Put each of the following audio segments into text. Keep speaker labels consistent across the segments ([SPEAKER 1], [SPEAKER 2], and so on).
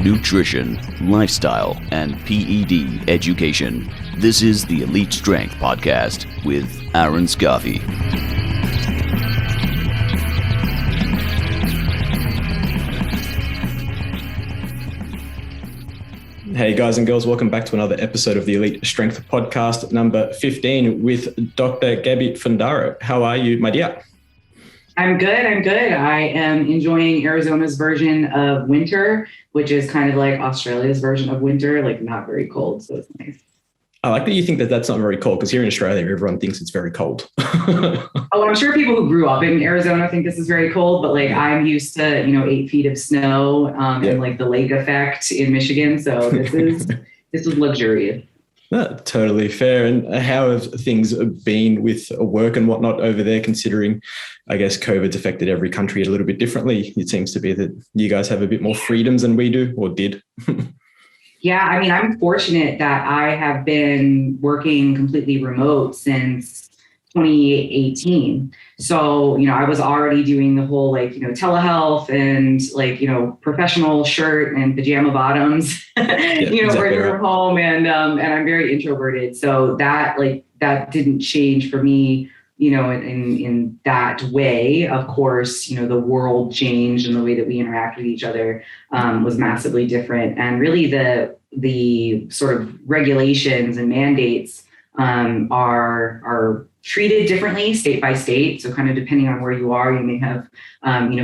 [SPEAKER 1] nutrition, lifestyle, and PED education. This is the Elite Strength Podcast with Aaron Scoffey.
[SPEAKER 2] Hey guys and girls, welcome back to another episode of the Elite Strength Podcast, number 15 with Dr. Gabby Fundaro. How are you, my dear?
[SPEAKER 3] I'm good. I am enjoying Arizona's version of winter, which is kind of like Australia's version of winter, like not very cold, so it's nice.
[SPEAKER 2] I like that you think that that's not very cold, because here in Australia, everyone thinks it's very cold.
[SPEAKER 3] Oh, I'm sure people who grew up in Arizona think this is very cold, but like I'm used to, 8 feet of snow and like the lake effect in Michigan. So this is luxurious.
[SPEAKER 2] Totally fair. And how have things been with work and whatnot over there, considering, I guess, COVID's affected every country a little bit differently? It seems to be that you guys have a bit more freedoms than we do, or did.
[SPEAKER 3] Yeah, I mean, I'm fortunate that I have been working completely remote since 2018. So, I was already doing the whole telehealth and professional shirt and pajama bottoms, exactly working from home, and I'm very introverted. So that didn't change for me, in that way. Of course, the world changed and the way that we interact with each other was massively different. And really the sort of regulations and mandates are treated differently state by state. So kind of depending on where you are, you may have,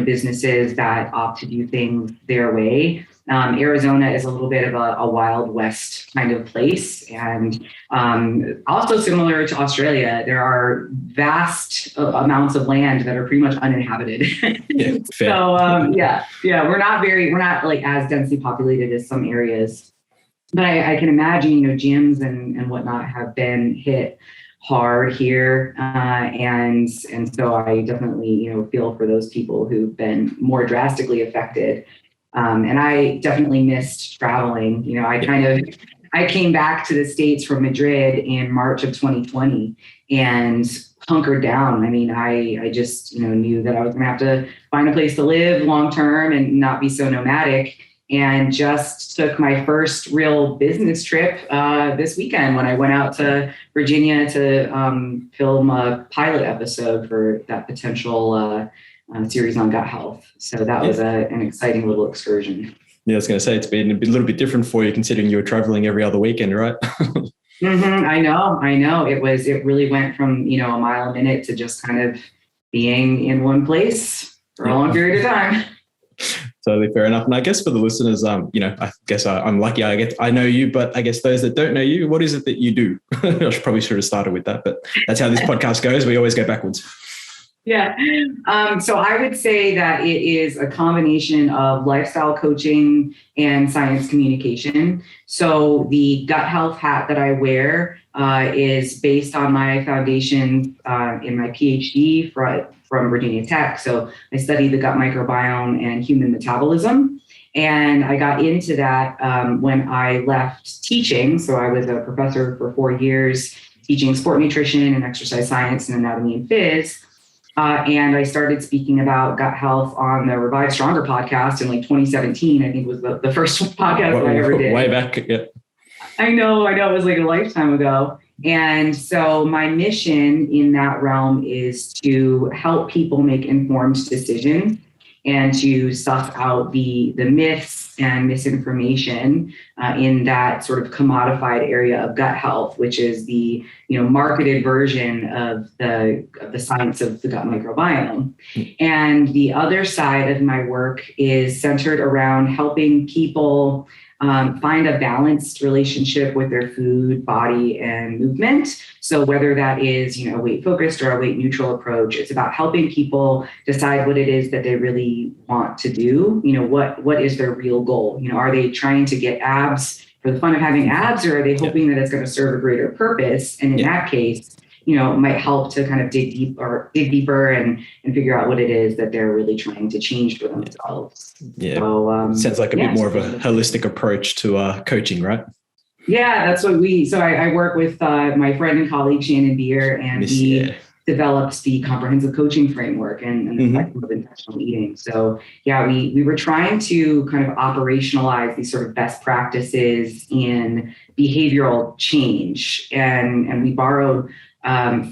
[SPEAKER 3] businesses that opt to do things their way. Arizona is a little bit of a Wild West kind of place. And also similar to Australia, there are vast amounts of land that are pretty much uninhabited.
[SPEAKER 2] Yeah, fair.
[SPEAKER 3] So we're not like as densely populated as some areas. But I can imagine, gyms and whatnot have been hit hard here. And so I definitely, feel for those people who've been more drastically affected. And I definitely missed traveling. I came back to the States from Madrid in March of 2020 and hunkered down. I mean, I just, knew that I was going to have to find a place to live long term and not be so nomadic. And just took my first real business trip this weekend when I went out to Virginia to film a pilot episode for that potential series on gut health. So that was an exciting little excursion. Yeah,
[SPEAKER 2] I was going to say, it's been a little bit different for you considering you were traveling every other weekend, right?
[SPEAKER 3] I know. It really went from, a mile a minute to just kind of being in one place for a long period of time.
[SPEAKER 2] Totally fair enough. And I guess for the listeners, I guess I'm lucky. I know you, but I guess those that don't know you, what is it that you do? I should have started with that, but that's how this podcast goes. We always go backwards.
[SPEAKER 3] Yeah. So I would say that it is a combination of lifestyle coaching and science communication. So the gut health hat that I wear is based on my foundation in my PhD from Virginia Tech. So I studied the gut microbiome and human metabolism. And I got into that when I left teaching. So I was a professor for 4 years teaching sport nutrition and exercise science and anatomy and phys. And I started speaking about gut health on the Revive Stronger podcast in 2017, I think was the first podcast I ever did.
[SPEAKER 2] Way back. Yeah.
[SPEAKER 3] I know. It was like a lifetime ago. And so my mission in that realm is to help people make informed decisions and to suss out the myths and misinformation in that sort of commodified area of gut health, which is the marketed version of the science of the gut microbiome. And the other side of my work is centered around helping people find a balanced relationship with their food, body, and movement. So whether that is, weight focused or a weight neutral approach, it's about helping people decide what it is that they really want to do. What is their real goal? Are they trying to get abs for the fun of having abs, or are they hoping that it's going to serve a greater purpose? And in that case, it might help to kind of dig deeper and figure out what it is that they're really trying to change for themselves.
[SPEAKER 2] Yeah. So, sounds like a bit more of a holistic approach to coaching, right?
[SPEAKER 3] Yeah, that's what I work with my friend and colleague, Shannon Beer, and we develops the comprehensive coaching framework and the spectrum of intentional eating. So yeah, we were trying to kind of operationalize these sort of best practices in behavioral change. And we borrowed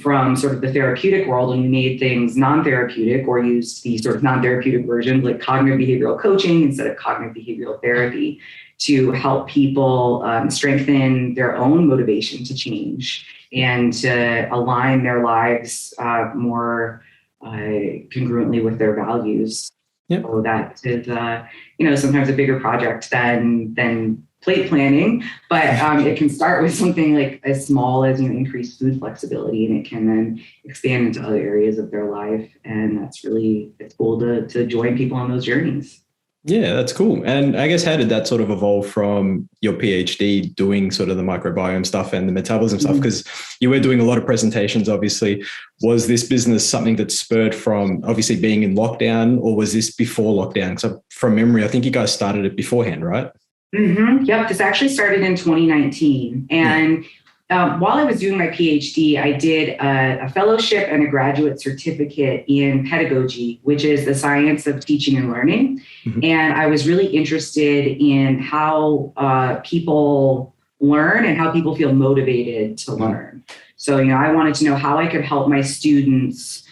[SPEAKER 3] from sort of the therapeutic world, and we made things non-therapeutic or used the sort of non-therapeutic versions like cognitive behavioral coaching instead of cognitive behavioral therapy to help people strengthen their own motivation to change and to align their lives more congruently with their values.
[SPEAKER 2] Yep.
[SPEAKER 3] So that is, sometimes a bigger project than plate planning, but it can start with something like as small as increased food flexibility, and it can then expand into other areas of their life. And it's cool to join people on those journeys.
[SPEAKER 2] Yeah, that's cool. And I guess, how did that sort of evolve from your PhD doing sort of the microbiome stuff and the metabolism stuff? Because you were doing a lot of presentations, obviously. Was this business something that spurred from obviously being in lockdown, or was this before lockdown? Because from memory, I think you guys started it beforehand, right?
[SPEAKER 3] Yep. This actually started in 2019. And while I was doing my PhD, I did a fellowship and a graduate certificate in pedagogy, which is the science of teaching and learning. And I was really interested in how people learn and how people feel motivated to learn. So, I wanted to know how I could help my students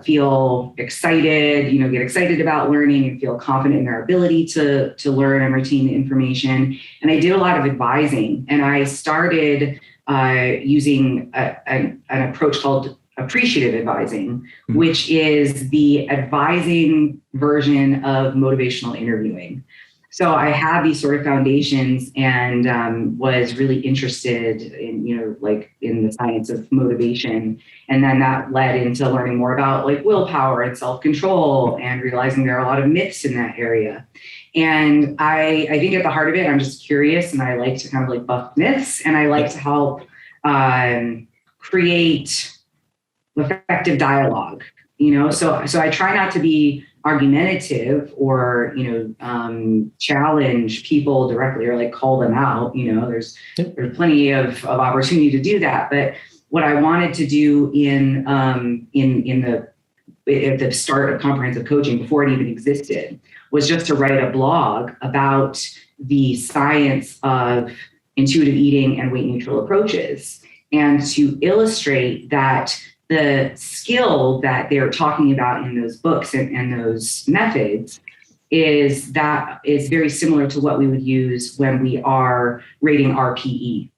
[SPEAKER 3] feel excited, get excited about learning and feel confident in their ability to learn and retain the information. And I did a lot of advising, and I started using an approach called appreciative advising, which is the advising version of motivational interviewing. So I had these sort of foundations and was really interested in, in the science of motivation. And then that led into learning more about willpower and self-control and realizing there are a lot of myths in that area. And I think at the heart of it, I'm just curious, and I like to kind of buff myths, and I like to help create effective dialogue, so I try not to be argumentative or, challenge people directly or call them out. There's plenty of opportunity to do that. But what I wanted to do at the start of comprehensive coaching, before it even existed, was just to write a blog about the science of intuitive eating and weight neutral approaches, and to illustrate that the skill that they're talking about in those books and those methods is very similar to what we would use when we are rating RPE.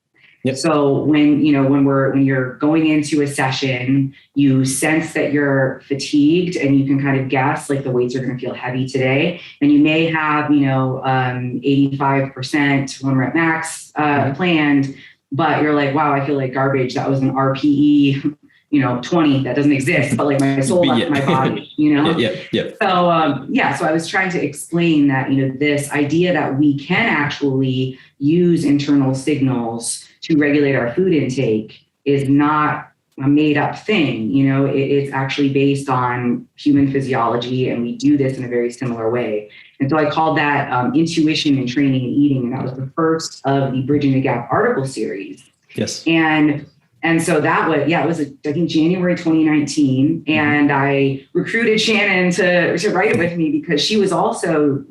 [SPEAKER 2] Yep.
[SPEAKER 3] So when you're going into a session, you sense that you're fatigued, and you can kind of guess the weights are going to feel heavy today, and you may have 85% 1 rep max planned, but you're like, wow, I feel like garbage. That was an RPE 20 that doesn't exist, but my soul left my body, So, so I was trying to explain that, this idea that we can actually use internal signals to regulate our food intake is not a made up thing. It's actually based on human physiology, and we do this in a very similar way. And so I called that Intuition in Training and Eating. And that was the first of the Bridging the Gap article series.
[SPEAKER 2] Yes.
[SPEAKER 3] And so that was, it was, I think, January 2019. And I recruited Shannon to write it with me, because she was also,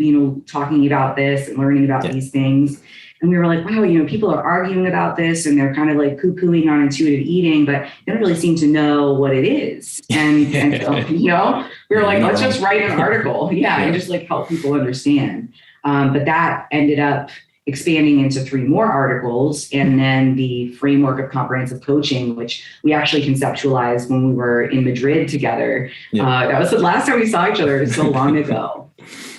[SPEAKER 3] talking about this and learning about these things. And we were like, wow, people are arguing about this, and they're kind of poo-pooing on intuitive eating, but they don't really seem to know what it is. And so, we were like, let's just write an article. And just help people understand. But that ended up expanding into 3 more articles, and then the framework of comprehensive coaching, which we actually conceptualized when we were in Madrid together. That was the last time we saw each other. It was so long ago.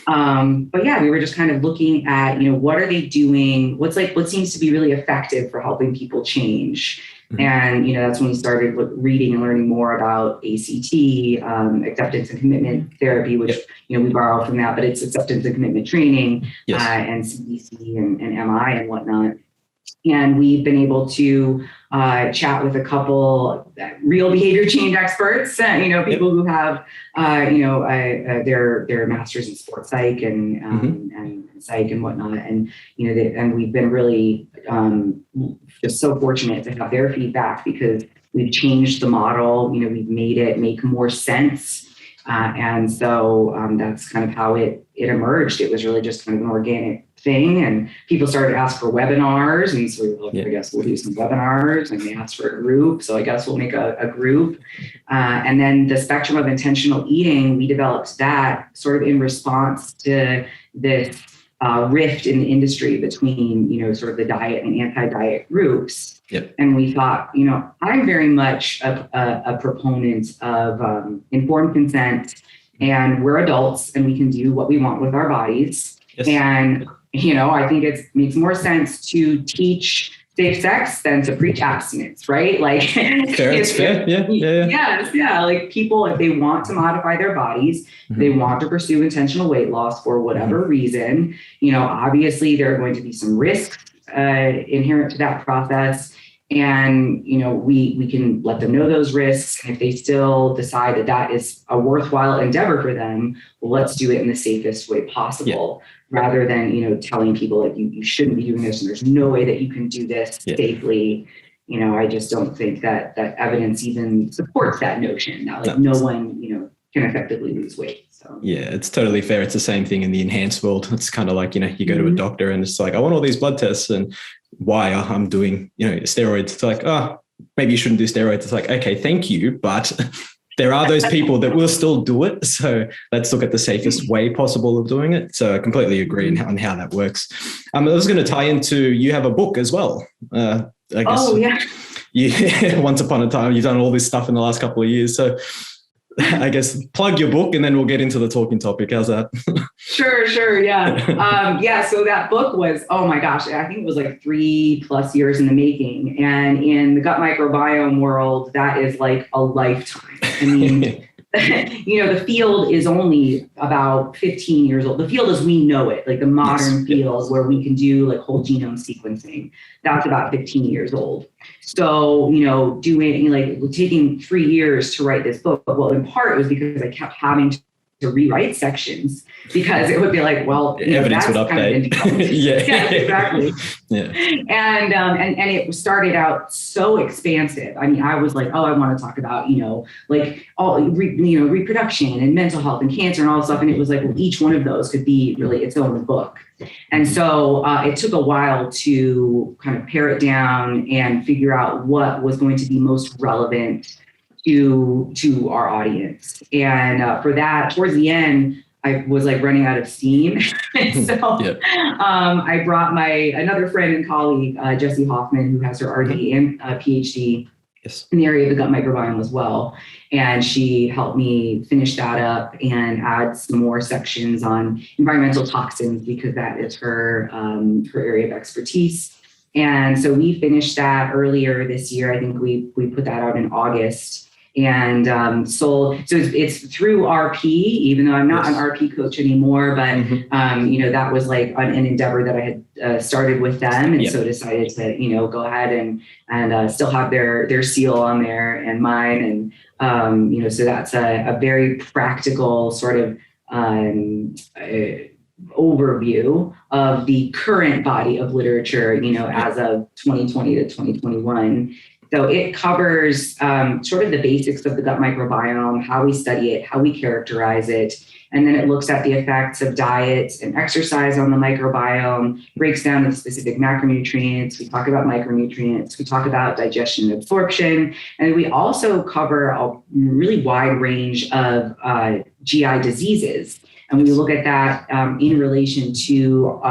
[SPEAKER 3] But we were just kind of looking at, what are they doing? What seems to be really effective for helping people change? And, that's when we started reading and learning more about ACT, acceptance and commitment therapy, which, we borrow from that, but it's acceptance and commitment training, and CBC and MI and whatnot. And we've been able to chat with a couple real behavior change experts, people who have, their masters in sports psych and psych and whatnot. And, and we've been really just so fortunate to have their feedback, because we've changed the model, we've made it make more sense. And so that's kind of how it emerged. It was really just kind of an organic thing, and people started to ask for webinars, and so we were like, I guess we'll do some webinars, and they asked for a group, so I guess we'll make a group. And then the spectrum of intentional eating, we developed that sort of in response to this rift in the industry between, sort of the diet and anti-diet groups.
[SPEAKER 2] Yep.
[SPEAKER 3] And we thought, I'm very much a proponent of informed consent, and we're adults and we can do what we want with our bodies. Yes. And, I think it makes more sense to teach safe sex than to preach abstinence, right? Like,
[SPEAKER 2] fair, it's fair. Yeah.
[SPEAKER 3] Yes, yeah. Like people, if they want to modify their bodies, they want to pursue intentional weight loss for whatever reason, obviously there are going to be some risks inherent to that process. And, we can let them know those risks. And if they still decide that is a worthwhile endeavor for them, well, let's do it in the safest way possible, rather than, telling people like you shouldn't be doing this and there's no way that you can do this safely. I just don't think that evidence even supports that notion that no one, can effectively lose weight. So
[SPEAKER 2] yeah, it's totally fair. It's the same thing in the enhanced world. It's kind of like, you go to a doctor and it's like, I want all these blood tests, and why I'm doing, steroids. It's like, maybe you shouldn't do steroids. It's like, okay, thank you. But there are those people that will still do it. So let's look at the safest way possible of doing it. So I completely agree on how that works. I was going to tie into, you have a book as well. I guess.
[SPEAKER 3] Oh, yeah.
[SPEAKER 2] Yeah. Once upon a time, you've done all this stuff in the last couple of years. So I guess plug your book and then we'll get into the talking topic. How's that?
[SPEAKER 3] Sure. Yeah. So that book was, oh my gosh, I think it was like 3+ years in the making. And in the gut microbiome world, that is like a lifetime. I mean, the field is only about 15 years old. The field as we know it, like the modern field where we can do like whole genome sequencing, that's about 15 years old. So, taking 3 years to write this book, well, in part it was because I kept having to rewrite sections because it would be like, well,
[SPEAKER 2] evidence would update.
[SPEAKER 3] Kind of yeah, exactly.
[SPEAKER 2] Yeah.
[SPEAKER 3] And it started out so expansive. I mean, I was like, I want to talk about, like all, reproduction and mental health and cancer and all this stuff. And it was like, well, each one of those could be really its own book. And so it took a while to kind of pare it down and figure out what was going to be most relevant to our audience. And for that, towards the end, I was like running out of steam. I brought another friend and colleague, Jessie Hoffman, who has her RD and PhD in the area of the gut microbiome as well. And she helped me finish that up and add some more sections on environmental toxins because that is her area of expertise. And so we finished that earlier this year. I think we put that out in August. And sold. So it's through RP, even though I'm not an RP coach anymore, but that was like an endeavor that I had started with them, and so decided to go ahead and still have their seal on there and mine, and so that's a very practical sort of overview of the current body of literature, as of 2020 to 2021. So it covers sort of the basics of the gut microbiome, how we study it, how we characterize it, and then it looks at the effects of diet and exercise on the microbiome, breaks down the specific macronutrients. We talk about micronutrients. We talk about digestion and absorption. And we also cover a really wide range of GI diseases. And we look at that in relation to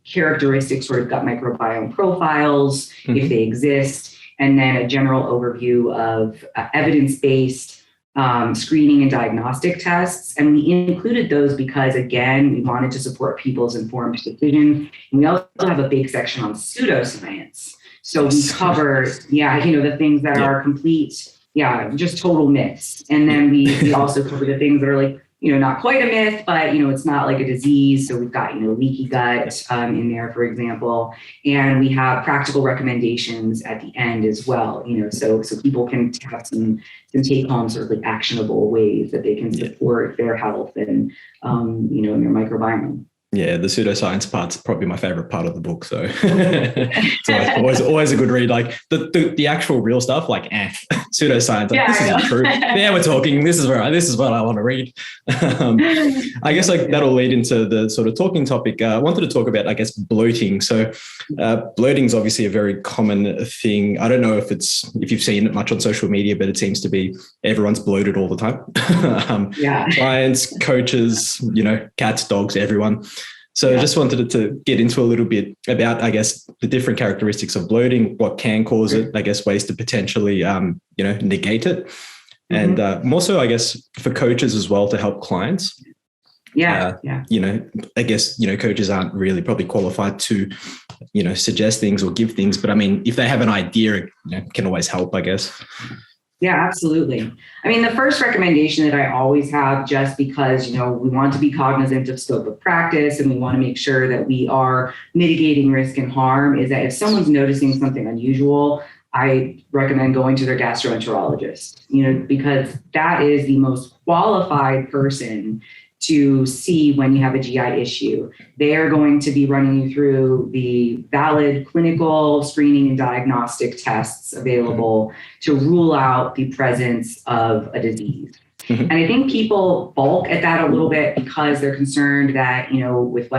[SPEAKER 3] characteristic sort of gut microbiome profiles, if they exist, and then a general overview of evidence-based screening and diagnostic tests. And we included those because, again, we wanted to support people's informed decisions. And we also have a big section on pseudoscience. So we cover, the things that are complete, just total myths. And then we also cover the things that are like, not quite a myth, but, it's not like a disease. So we've got, leaky gut in there, for example, and we have practical recommendations at the end as well, so people can have some take home sort of like actionable ways that they can support their health and, in their microbiome.
[SPEAKER 2] Yeah, the pseudoscience part's probably my favorite part of the book. So it's always a good read. Like the actual real stuff, like pseudoscience. Like, this isn't true. Yeah, we're talking. This is what I want to read. I guess like that'll lead into the sort of talking topic. I wanted to talk about, I guess, bloating. So bloating is obviously a very common thing. I don't know if you've seen it much on social media, but it seems to be everyone's bloated all the time. Clients, coaches, cats, dogs, everyone. So I just wanted to get into a little bit about, I guess, the different characteristics of bloating, what can cause it, I guess, ways to potentially, negate it. And more so, I guess, for coaches as well to help clients. I guess, coaches aren't really probably qualified to, suggest things or give things. But I mean, if they have an idea, it can always help, I guess.
[SPEAKER 3] Yeah, absolutely. I mean, the first recommendation that I always have, just because, we want to be cognizant of scope of practice and we want to make sure that we are mitigating risk and harm, is that if someone's noticing something unusual, I recommend going to their gastroenterologist, because that is the most qualified person to see when you have a GI issue. They are going to be running you through the valid clinical screening and diagnostic tests available to rule out the presence of a disease. And I think people balk at that a little bit because they're concerned that, with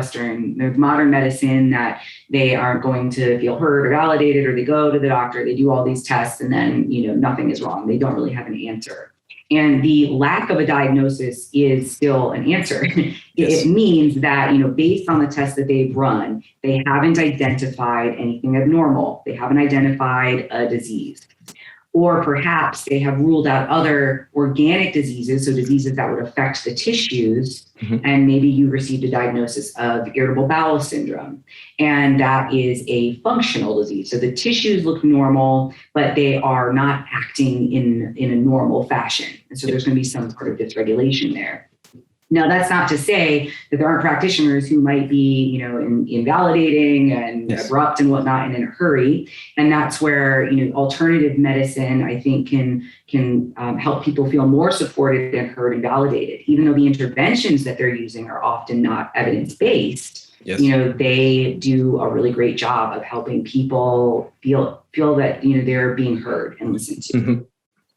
[SPEAKER 3] modern medicine, that they aren't going to feel heard or validated, or they go to the doctor, they do all these tests, and then, nothing is wrong. They don't really have an answer. And the lack of a diagnosis is still an answer. It means that, based on the tests that they've run, they haven't identified anything abnormal. They haven't identified a disease. Or perhaps they have ruled out other organic diseases, so diseases that would affect the tissues, and maybe you received a diagnosis of irritable bowel syndrome, and that is a functional disease. So the tissues look normal, but they are not acting in a normal fashion. And so there's going to be some sort of dysregulation there. Now, that's not to say that there aren't practitioners who might be, invalidating and abrupt and whatnot and in a hurry. And that's where, alternative medicine, I think, can help people feel more supported and heard and validated, even though the interventions that they're using are often not evidence-based. They do a really great job of helping people feel that, they're being heard and listened to.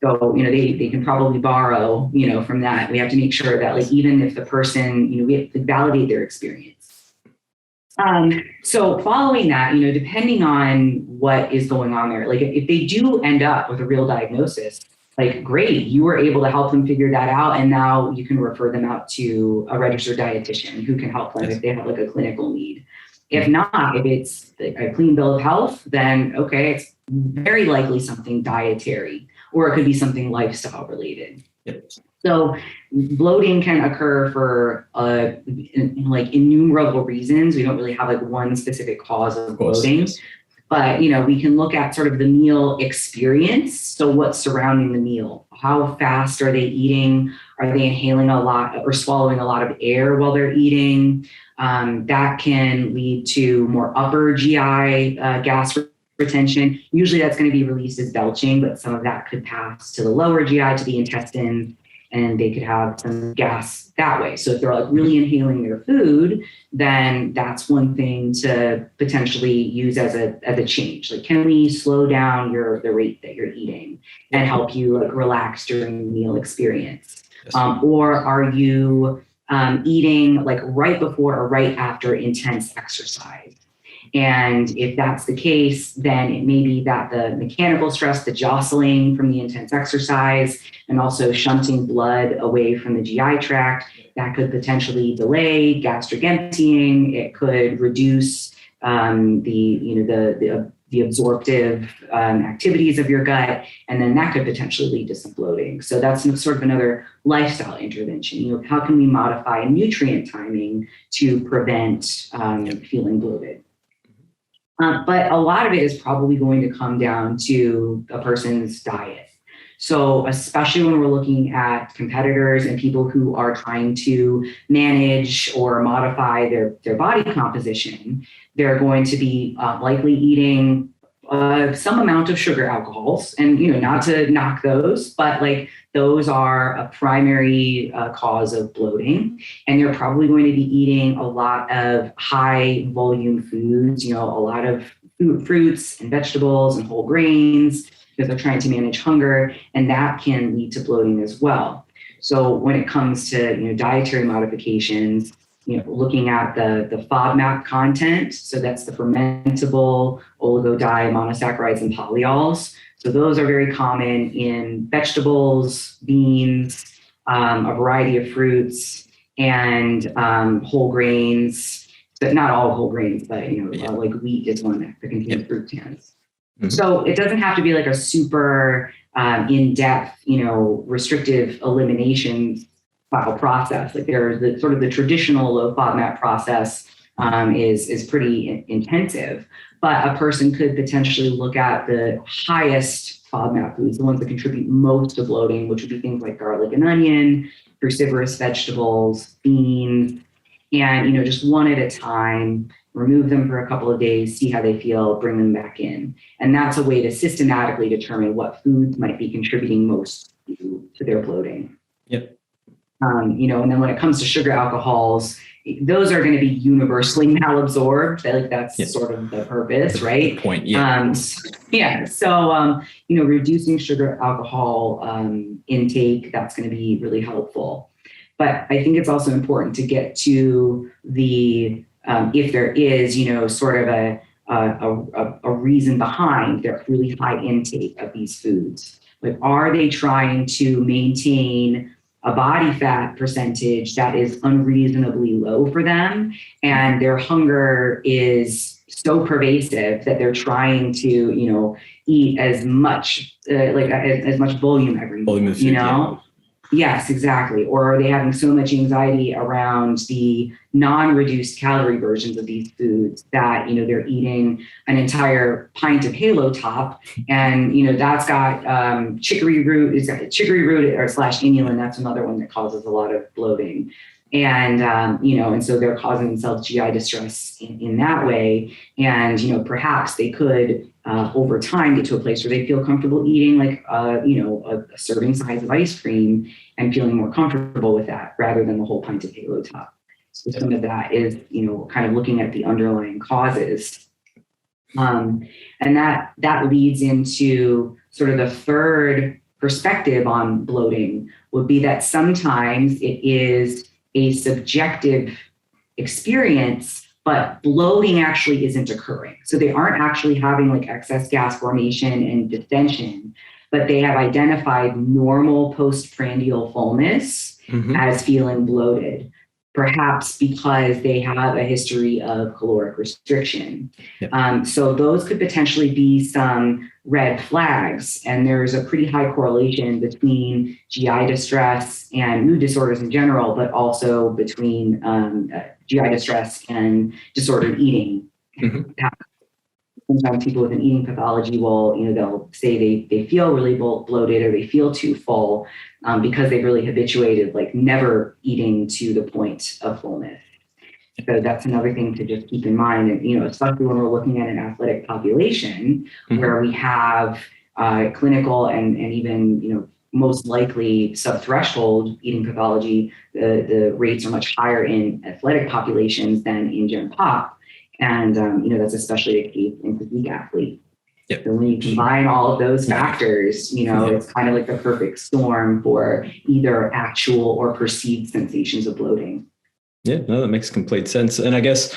[SPEAKER 3] So, they can probably borrow, from that. We have to make sure that, like, even if the person, we have to validate their experience. So following that, depending on what is going on there, like if they do end up with a real diagnosis, like, great, you were able to help them figure that out. And now you can refer them out to a registered dietitian who can help them if they have like a clinical need. If not, if it's a clean bill of health, then okay, it's very likely something dietary, or it could be something lifestyle related. So bloating can occur for like innumerable reasons. We don't really have like one specific cause of bloating, but we can look at sort of the meal experience. So what's surrounding the meal? How fast are they eating? Are they inhaling a lot or swallowing a lot of air while they're eating? That can lead to more upper GI gas retention. Usually that's going to be released as belching, but some of that could pass to the lower GI, to the intestine, and they could have some gas that way. So if they're like really inhaling their food, then that's one thing to potentially use as a change. Like, can we slow down the rate that you're eating and help you like relax during the meal experience? Or are you eating like right before or right after intense exercise? And if that's the case, then it may be that the mechanical stress, the jostling from the intense exercise, and also shunting blood away from the GI tract, that could potentially delay gastric emptying. It could reduce the absorptive activities of your gut, and then that could potentially lead to some bloating. So that's sort of another lifestyle intervention. How can we modify nutrient timing to prevent feeling bloated? But a lot of it is probably going to come down to a person's diet. So especially when we're looking at competitors and people who are trying to manage or modify their body composition, they're going to be likely eating some amount of sugar alcohols, and not to knock those, but like those are a primary cause of bloating, and they're probably going to be eating a lot of high volume foods, a lot of fruits and vegetables and whole grains, because they're trying to manage hunger, and that can lead to bloating as well. So when it comes to dietary modifications, looking at the FODMAP content, so that's the fermentable oligodimonosaccharides and polyols. So those are very common in vegetables, beans, a variety of fruits, and whole grains. But not all whole grains, but like wheat is one that contains fructans. Mm-hmm. So it doesn't have to be like a super in-depth, restrictive elimination style process. Like there's the sort of the traditional low FODMAP process is pretty intensive, but a person could potentially look at the highest FODMAP foods, the ones that contribute most to bloating, which would be things like garlic and onion, cruciferous vegetables, beans, and just one at a time, remove them for a couple of days, see how they feel, bring them back in. And that's a way to systematically determine what foods might be contributing most to their bloating.
[SPEAKER 2] Yep.
[SPEAKER 3] And then when it comes to sugar alcohols, those are going to be universally malabsorbed. Like that's sort of the purpose, right?
[SPEAKER 2] The point, yeah.
[SPEAKER 3] So, reducing sugar alcohol intake, that's going to be really helpful. But I think it's also important to get to the, if there is, sort of a reason behind their really high intake of these foods. Like, are they trying to maintain a body fat percentage that is unreasonably low for them, and their hunger is so pervasive that they're trying to, eat as much, as much volume every day,
[SPEAKER 2] Yeah.
[SPEAKER 3] Yes, exactly. Or are they having so much anxiety around the non-reduced calorie versions of these foods that, they're eating an entire pint of Halo Top, and, that's got chicory root or slash inulin. That's another one that causes a lot of bloating. And, and so they're causing themselves GI distress in that way. And, perhaps they could, over time, get to a place where they feel comfortable eating like, a serving size of ice cream and feeling more comfortable with that rather than the whole pint of Halo Top. So some of that is, kind of looking at the underlying causes. And that leads into sort of the third perspective on bloating would be that sometimes it is a subjective experience, but bloating actually isn't occurring. So they aren't actually having like excess gas formation and distension, but they have identified normal postprandial fullness as feeling bloated, perhaps because they have a history of caloric restriction. Yep. So those could potentially be some red flags. And there's a pretty high correlation between GI distress and mood disorders in general, but also between GI distress and disordered eating. Mm-hmm. Sometimes people with an eating pathology will, they'll say they feel really bloated or they feel too full because they've really habituated like never eating to the point of fullness. So that's another thing to just keep in mind. And, especially when we're looking at an athletic population where we have clinical and even, most likely sub-threshold eating pathology, the rates are much higher in athletic populations than in gen pop. And, that's especially the case in physique athletes. Yep. So when you combine all of those factors, it's kind of like the perfect storm for either actual or perceived sensations of bloating.
[SPEAKER 2] Yeah, no, that makes complete sense. And I guess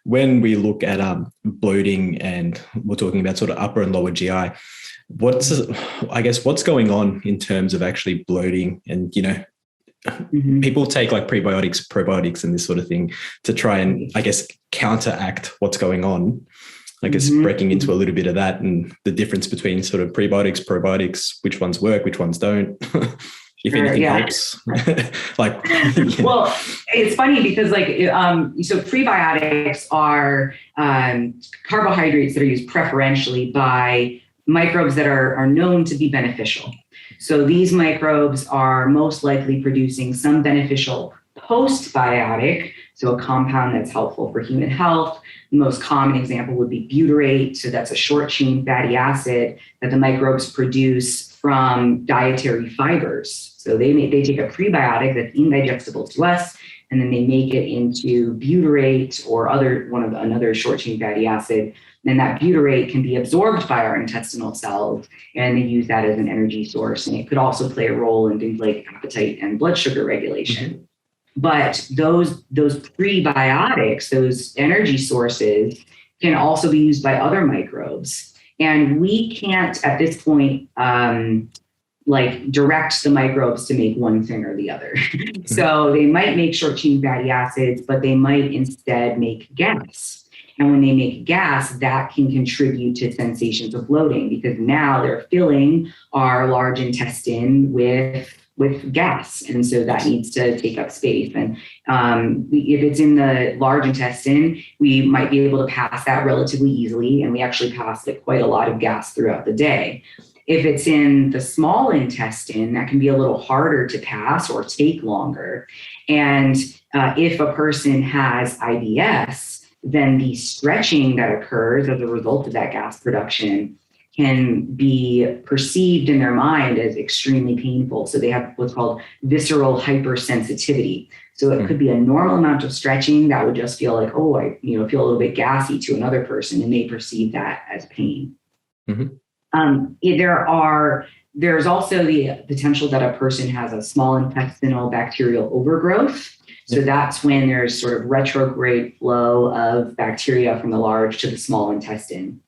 [SPEAKER 2] when we look at bloating and we're talking about sort of upper and lower GI, what's going on in terms of actually bloating? And, people take like prebiotics, probiotics and this sort of thing to try and, counteract what's going on. Breaking into a little bit of that and the difference between sort of prebiotics, probiotics, which ones work, which ones don't. If anything helps. Well,
[SPEAKER 3] it's funny because so prebiotics are carbohydrates that are used preferentially by microbes that are known to be beneficial. So these microbes are most likely producing some beneficial postbiotic So a compound that's helpful for human health. The most common example would be butyrate. So that's a short chain fatty acid that the microbes produce from dietary fibers. So they take a prebiotic that's indigestible to us, and then they make it into butyrate or another short chain fatty acid. And that butyrate can be absorbed by our intestinal cells, and they use that as an energy source. And it could also play a role in things like appetite and blood sugar regulation. Mm-hmm. But those prebiotics, those energy sources, can also be used by other microbes. And we can't, at this point, direct the microbes to make one thing or the other. So they might make short chain fatty acids, but they might instead make gas. And when they make gas, that can contribute to sensations of bloating, because now they're filling our large intestine with gas. And so that needs to take up space. And if it's in the large intestine, we might be able to pass that relatively easily. And we actually pass quite a lot of gas throughout the day. If it's in the small intestine, that can be a little harder to pass or take longer. And if a person has IBS, then the stretching that occurs as a result of that gas production can be perceived in their mind as extremely painful. So they have what's called visceral hypersensitivity. So it could be a normal amount of stretching that would just feel like, I feel a little bit gassy to another person, and they perceive that as pain. Mm-hmm. There's also the potential that a person has a small intestinal bacterial overgrowth. So that's when there's sort of retrograde flow of bacteria from the large to the small intestine.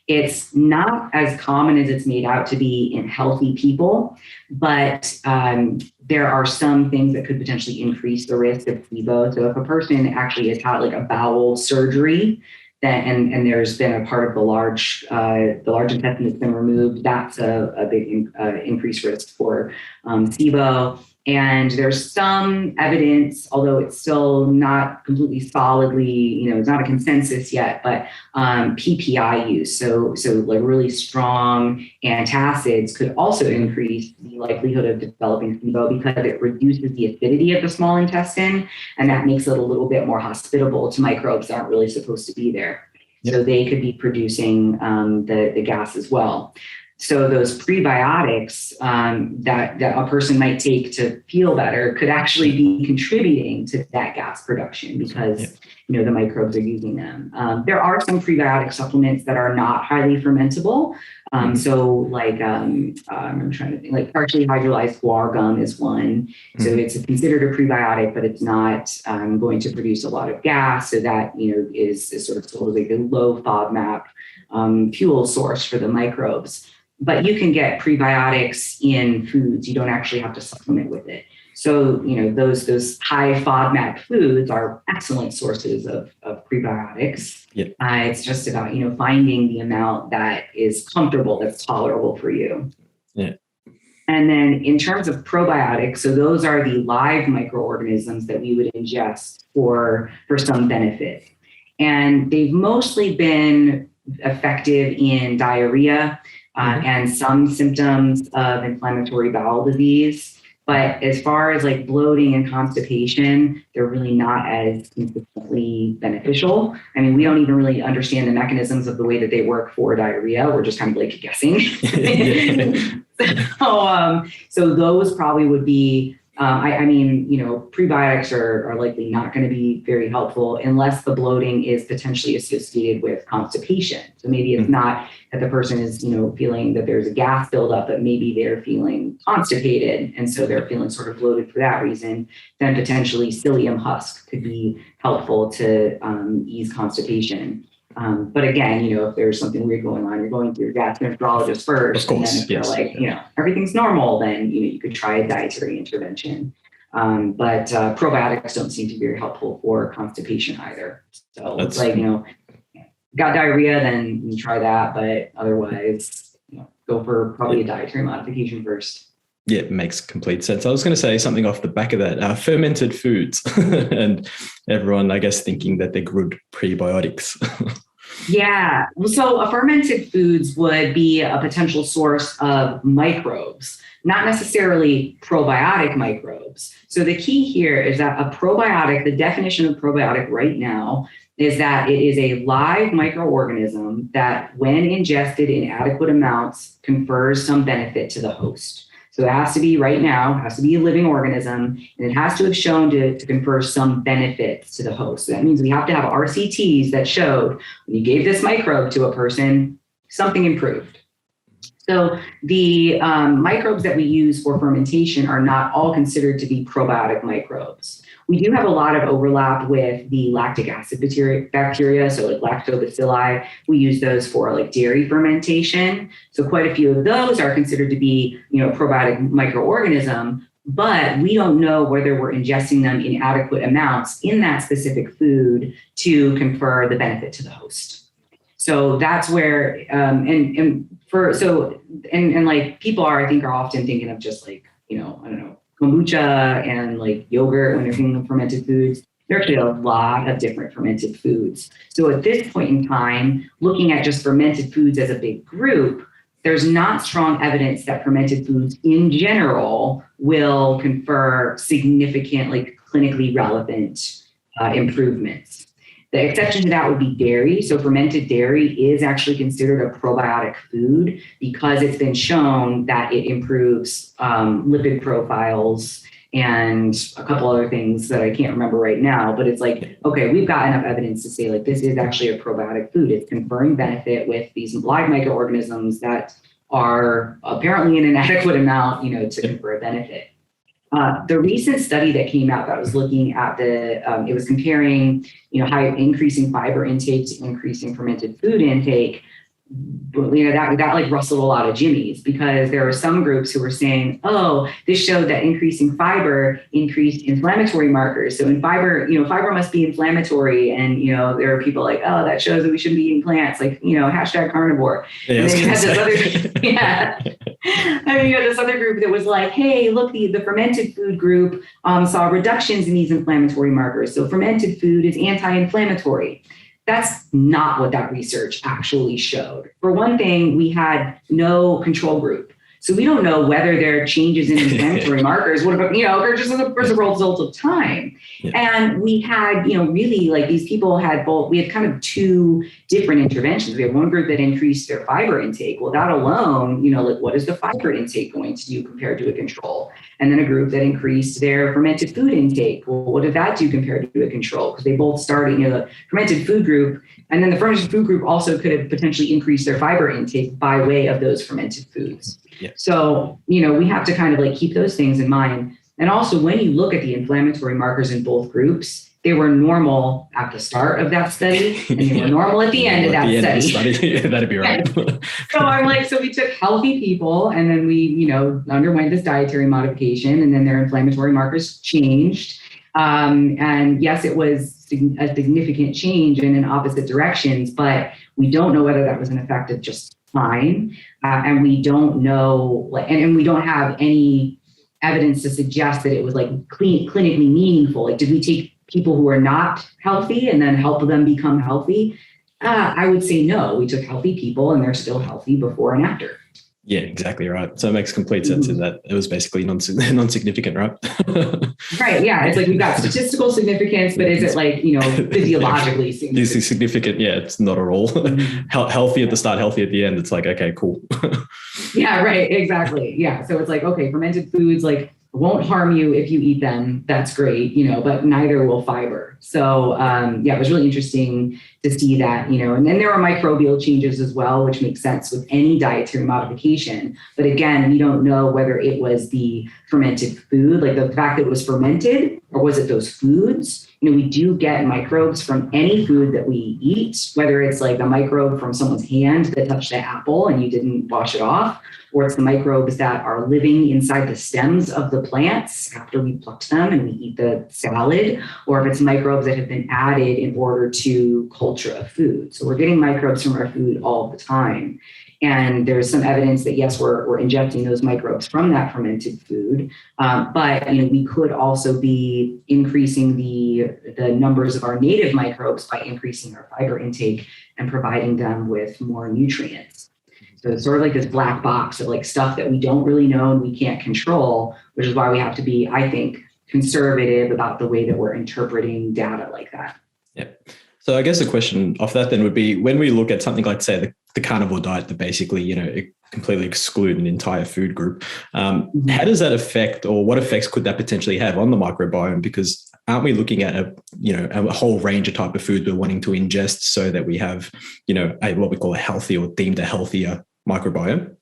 [SPEAKER 3] It's not as common as it's made out to be in healthy people, but there are some things that could potentially increase the risk of SIBO. So if a person actually has had a bowel surgery, and there's been a part of the large intestine that's been removed, that's a big increased risk for SIBO. And there's some evidence, although it's still not completely solidly, it's not a consensus yet, but PPI use, so really strong antacids could also increase the likelihood of developing SIBO, because it reduces the acidity of the small intestine, and that makes it a little bit more hospitable to microbes that aren't really supposed to be there. Yep. So they could be producing the gas as well. So those prebiotics that a person might take to feel better could actually be contributing to that gas production, because the microbes are using them. There are some prebiotic supplements that are not highly fermentable. So I'm trying to think, partially hydrolyzed guar gum is one. So it's considered a prebiotic, but it's not going to produce a lot of gas. So that is sort of sold as a low FODMAP fuel source for the microbes. But you can get prebiotics in foods. You don't actually have to supplement with it. So, those high FODMAP foods are excellent sources of prebiotics. Yep. It's just about, finding the amount that is comfortable, that's tolerable for you. Yeah. And then in terms of probiotics, so those are the live microorganisms that we would ingest for some benefit. And they've mostly been effective in diarrhea, and some symptoms of inflammatory bowel disease. But as far as bloating and constipation, they're really not as consistently beneficial. I mean, we don't even really understand the mechanisms of the way that they work for diarrhea. We're just kind of guessing. So those probably would be, prebiotics are likely not going to be very helpful unless the bloating is potentially associated with constipation. So maybe it's not that the person is, feeling that there's a gas buildup, but maybe they're feeling constipated, and so they're feeling sort of bloated for that reason. Then potentially psyllium husk could be helpful to ease constipation. But again, if there's something weird going on, you're going to your gastroenterologist first. Of course, and then if you're everything's normal, then you could try a dietary intervention. But probiotics don't seem to be very helpful for constipation either. So it's got diarrhea, then you try that. But otherwise, go for probably a dietary modification first.
[SPEAKER 2] Yeah, it makes complete sense. I was going to say something off the back of that, fermented foods and everyone, I guess, thinking that they're good prebiotics.
[SPEAKER 3] Yeah. So fermented foods would be a potential source of microbes, not necessarily probiotic microbes. So the key here is that a probiotic, the definition of probiotic right now is that it is a live microorganism that, when ingested in adequate amounts, confers some benefit to the host. So it has to be right now, has to be a living organism, and it has to have shown to confer some benefit to the host. So that means we have to have RCTs that showed when you gave this microbe to a person, something improved. So the microbes that we use for fermentation are not all considered to be probiotic microbes. We do have a lot of overlap with the lactic acid bacteria, so like lactobacilli. We use those for like dairy fermentation. So quite a few of those are considered to be, probiotic microorganism, but we don't know whether we're ingesting them in adequate amounts in that specific food to confer the benefit to the host. So that's where, like people I think are often thinking of just like, I don't know, kombucha and like yogurt when they're thinking of fermented foods. There are actually a lot of different fermented foods. So at this point in time, looking at just fermented foods as a big group, there's not strong evidence that fermented foods in general will confer significant, like clinically relevant improvements. The exception to that would be dairy. So fermented dairy is actually considered a probiotic food because it's been shown that it improves lipid profiles and a couple other things that I can't remember right now. But it's like, okay, we've got enough evidence to say like this is actually a probiotic food. It's conferring benefit with these live microorganisms that are apparently in an adequate amount, to confer a benefit. The recent study that came out that was looking at it was comparing, high increasing fiber intake to increasing fermented food intake. That like rustled a lot of jimmies because there were some groups who were saying, oh, this showed that increasing fiber increased inflammatory markers. So in fiber, fiber must be inflammatory. And, there are people like, oh, that shows that we shouldn't be eating plants, like, hashtag carnivore. Yeah, and then you had this other, you had this other group that was like, hey, look, the fermented food group saw reductions in these inflammatory markers. So fermented food is anti-inflammatory. That's not what that research actually showed. For one thing, we had no control group. So we don't know whether there are changes in inflammatory markers, what about, or just as a result of time. Yeah. And we had, really like these people had we had kind of two different interventions. We had one group that increased their fiber intake. Well, that alone, like what is the fiber intake going to do compared to a control? And then a group that increased their fermented food intake. Well, what did that do compared to a control? Because they both started, the fermented food group, and then the fermented food group also could have potentially increased their fiber intake by way of those fermented foods. Yeah. So, we have to kind of like keep those things in mind. And also when you look at the inflammatory markers in both groups, they were normal at the start of that study and they were normal at the end of that study.
[SPEAKER 2] That'd be right.
[SPEAKER 3] So I'm like, so we took healthy people and then we, underwent this dietary modification and then their inflammatory markers changed. And yes, it was a significant change in opposite directions, but we don't know whether that was an effect of just time. And we don't know, and we don't have any evidence to suggest that it was like clinically meaningful. Like, did we take people who are not healthy and then help them become healthy? I would say no. We took healthy people and they're still healthy before and after.
[SPEAKER 2] Yeah, exactly right. So it makes complete sense in that it was basically non-significant, right?
[SPEAKER 3] Right. Yeah. It's like we've got statistical significance, but is it like, physiologically significant?
[SPEAKER 2] This is significant. Yeah, it's not at all. Healthy at the start, healthy at the end. It's like, okay, cool.
[SPEAKER 3] Yeah, right. Exactly. Yeah. So it's like, okay, fermented foods like won't harm you if you eat them. That's great, but neither will fiber. So it was really interesting to see that, and then there are microbial changes as well, which makes sense with any dietary modification. But again, we don't know whether it was the fermented food, like the fact that it was fermented, or was it those foods? We do get microbes from any food that we eat, whether it's like a microbe from someone's hand that touched the apple and you didn't wash it off, or it's the microbes that are living inside the stems of the plants after we plucked them and we eat the salad, or if it's microbes that have been added in order to culture a food. So we're getting microbes from our food all the time. And there's some evidence that, yes, we're ingesting those microbes from that fermented food. But we could also be increasing the numbers of our native microbes by increasing our fiber intake and providing them with more nutrients. So it's sort of like this black box of like stuff that we don't really know and we can't control, which is why we have to be, I think, conservative about the way that we're interpreting data like that.
[SPEAKER 2] Yeah. So I guess the question off that then would be, when we look at something like, say, the carnivore diet that basically, completely exclude an entire food group, how does that affect, or what effects could that potentially have on the microbiome? Because aren't we looking at a whole range of type of foods we're wanting to ingest so that we have, what we call a healthy or deemed a healthier microbiome?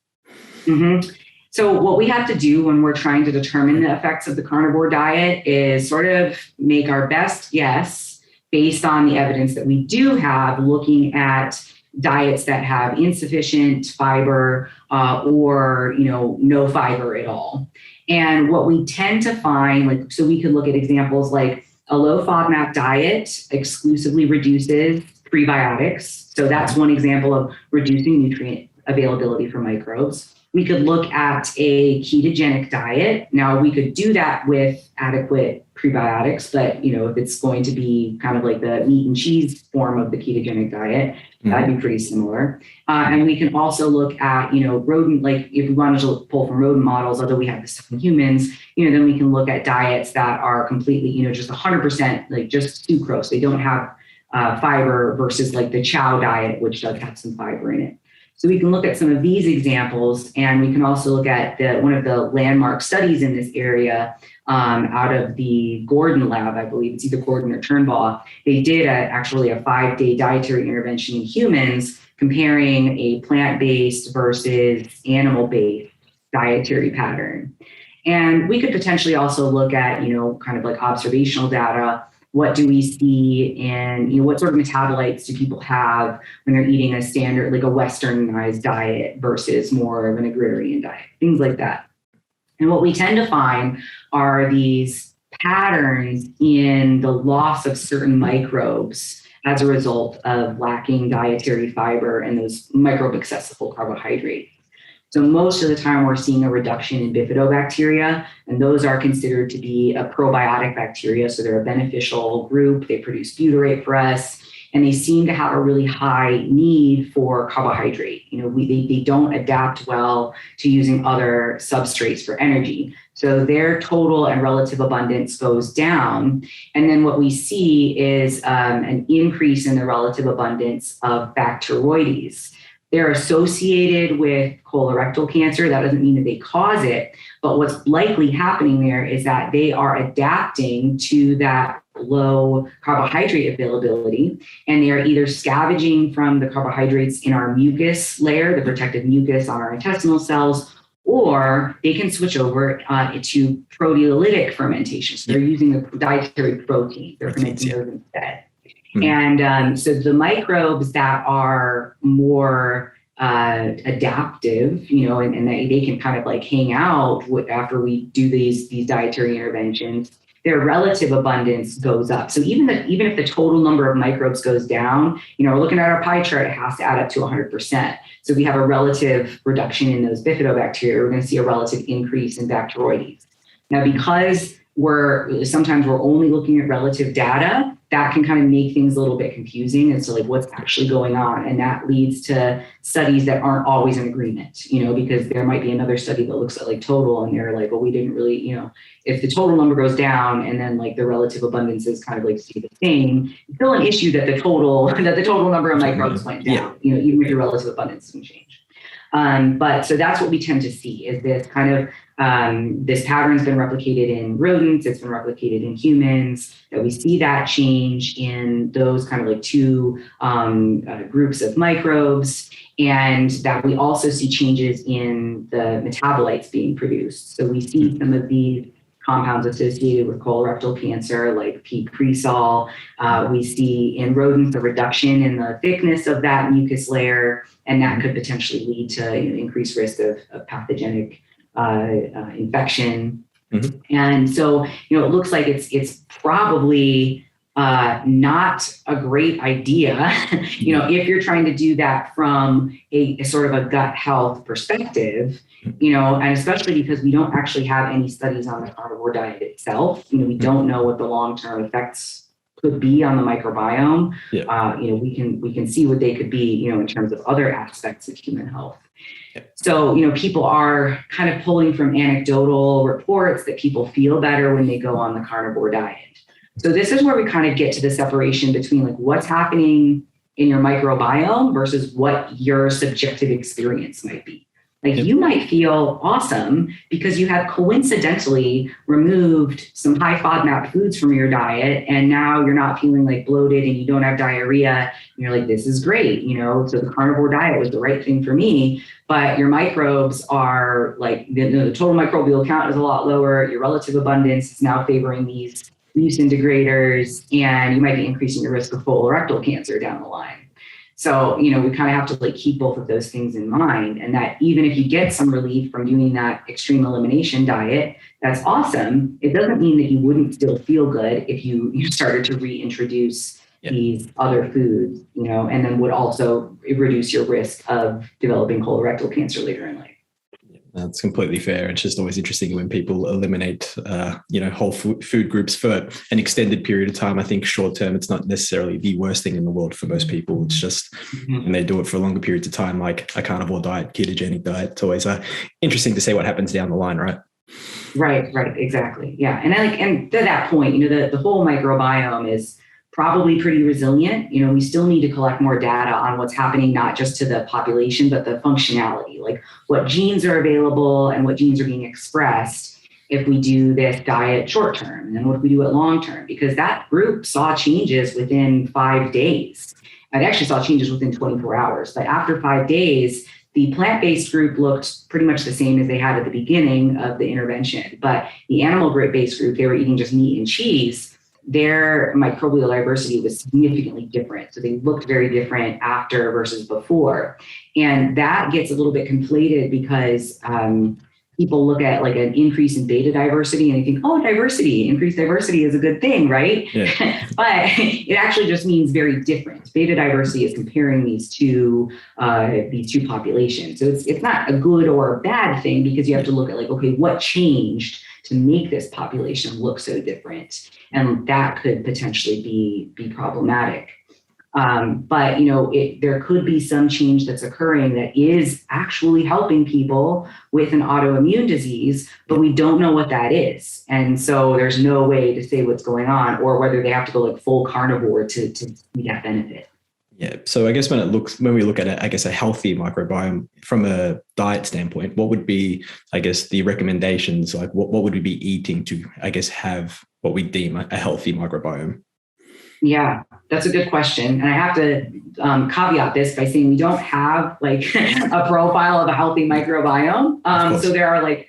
[SPEAKER 3] Mm-hmm. So what we have to do when we're trying to determine the effects of the carnivore diet is sort of make our best guess based on the evidence that we do have, looking at diets that have insufficient fiber or no fiber at all. And what we tend to find, so we could look at examples like a low FODMAP diet exclusively reduces prebiotics. So that's one example of reducing nutrient availability for microbes. We could look at a ketogenic diet. Now, we could do that with adequate prebiotics, but if it's going to be kind of like the meat and cheese form of the ketogenic diet, that'd be pretty similar. And we can also look at, rodent, like if we wanted to pull from rodent models, although we have this stuff in humans, then we can look at diets that are completely, just 100%, like just sucrose. They don't have fiber versus like the chow diet, which does have some fiber in it. So we can look at some of these examples, and we can also look at one of the landmark studies in this area out of the Gordon lab. I believe it's either Gordon or Turnbaugh. They did actually a 5-day dietary intervention in humans comparing a plant-based versus animal-based dietary pattern. And we could potentially also look at, kind of like observational data. What do we see in, what sort of metabolites do people have when they're eating a standard, like a westernized diet versus more of an agrarian diet, things like that. And what we tend to find are these patterns in the loss of certain microbes as a result of lacking dietary fiber and those microbe accessible carbohydrates. So most of the time we're seeing a reduction in bifidobacteria, and those are considered to be a probiotic bacteria. So they're a beneficial group. They produce butyrate for us, and they seem to have a really high need for carbohydrate. They don't adapt well to using other substrates for energy. So their total and relative abundance goes down. And then what we see is an increase in the relative abundance of Bacteroides. They're associated with colorectal cancer. That doesn't mean that they cause it, but what's likely happening there is that they are adapting to that low carbohydrate availability, and they are either scavenging from the carbohydrates in our mucus layer, the protective mucus on our intestinal cells, or they can switch over to proteolytic fermentation. So they're using the dietary protein. They're fermenting those instead. And so the microbes that are more adaptive, and they can kind of like hang out after we do these dietary interventions, their relative abundance goes up. So even if the total number of microbes goes down, we're looking at our pie chart, it has to add up to 100%. So if we have a relative reduction in those bifidobacteria, we're going to see a relative increase in Bacteroides. Now, because sometimes we're only looking at relative data, that can kind of make things a little bit confusing as to like what's actually going on. And that leads to studies that aren't always in agreement, because there might be another study that looks at like total and they're like, well, we didn't really, if the total number goes down and then like the relative abundance is kind of like stay the same, it's still an issue that the total number of microbes went down, even if your relative abundance didn't change. But so that's what we tend to see is this kind of, this pattern has been replicated in rodents, it's been replicated in humans, that we see that change in those kind of like two groups of microbes, and that we also see changes in the metabolites being produced. So we see some of these compounds associated with colorectal cancer, like p-cresol. We see in rodents a reduction in the thickness of that mucus layer, and that could potentially lead to increased risk of pathogenic infection. And so, it looks like it's probably not a great idea, if you're trying to do that from a sort of a gut health perspective, and especially because we don't actually have any studies on the carnivore diet itself. We don't know what the long-term effects could be on the microbiome. We can see what they could be, in terms of other aspects of human health. So, people are kind of pulling from anecdotal reports that people feel better when they go on the carnivore diet. So this is where we kind of get to the separation between like what's happening in your microbiome versus what your subjective experience might be. Like you might feel awesome because you have coincidentally removed some high FODMAP foods from your diet. And now you're not feeling like bloated and you don't have diarrhea. And you're like, this is great. So the carnivore diet was the right thing for me. But your microbes are like, the total microbial count is a lot lower. Your relative abundance is now favoring these mucin degraders, and you might be increasing your risk of colorectal cancer down the line. So, we kind of have to like keep both of those things in mind, and that even if you get some relief from doing that extreme elimination diet, that's awesome. It doesn't mean that you wouldn't still feel good if you started to reintroduce these other foods, and then would also reduce your risk of developing colorectal cancer later in life.
[SPEAKER 2] That's completely fair. It's just always interesting when people eliminate, whole food groups for an extended period of time. I think short term, it's not necessarily the worst thing in the world for most people. It's just when they do it for longer periods of time, like a carnivore diet, ketogenic diet, it's always interesting to see what happens down the line, right?
[SPEAKER 3] Right, exactly. Yeah. And to that point, the whole microbiome is probably pretty resilient. We still need to collect more data on what's happening, not just to the population, but the functionality, like what genes are available and what genes are being expressed if we do this diet short term, and then what if we do it long term, because that group saw changes within 5 days. I actually saw changes within 24 hours, but after 5 days, the plant-based group looked pretty much the same as they had at the beginning of the intervention. But the animal-based group, they were eating just meat and cheese. Their microbial diversity was significantly different. So they looked very different after versus before. And that gets a little bit conflated because people look at like an increase in beta diversity and they think, oh, increased diversity is a good thing, right? Yeah. But it actually just means very different. Beta diversity is comparing these two populations. So it's not a good or a bad thing, because you have to look at like, okay, what changed to make this population look so different? And that could potentially be problematic. But there could be some change that's occurring that is actually helping people with an autoimmune disease, but we don't know what that is. And so there's no way to say what's going on or whether they have to go like full carnivore to see that benefit.
[SPEAKER 2] Yeah. So I guess when we look at a healthy microbiome from a diet standpoint, what would be, the recommendations? Like what would we be eating to, have what we deem a healthy microbiome? Yeah,
[SPEAKER 3] that's a good question. And I have to caveat this by saying we don't have like a profile of a healthy microbiome. So there are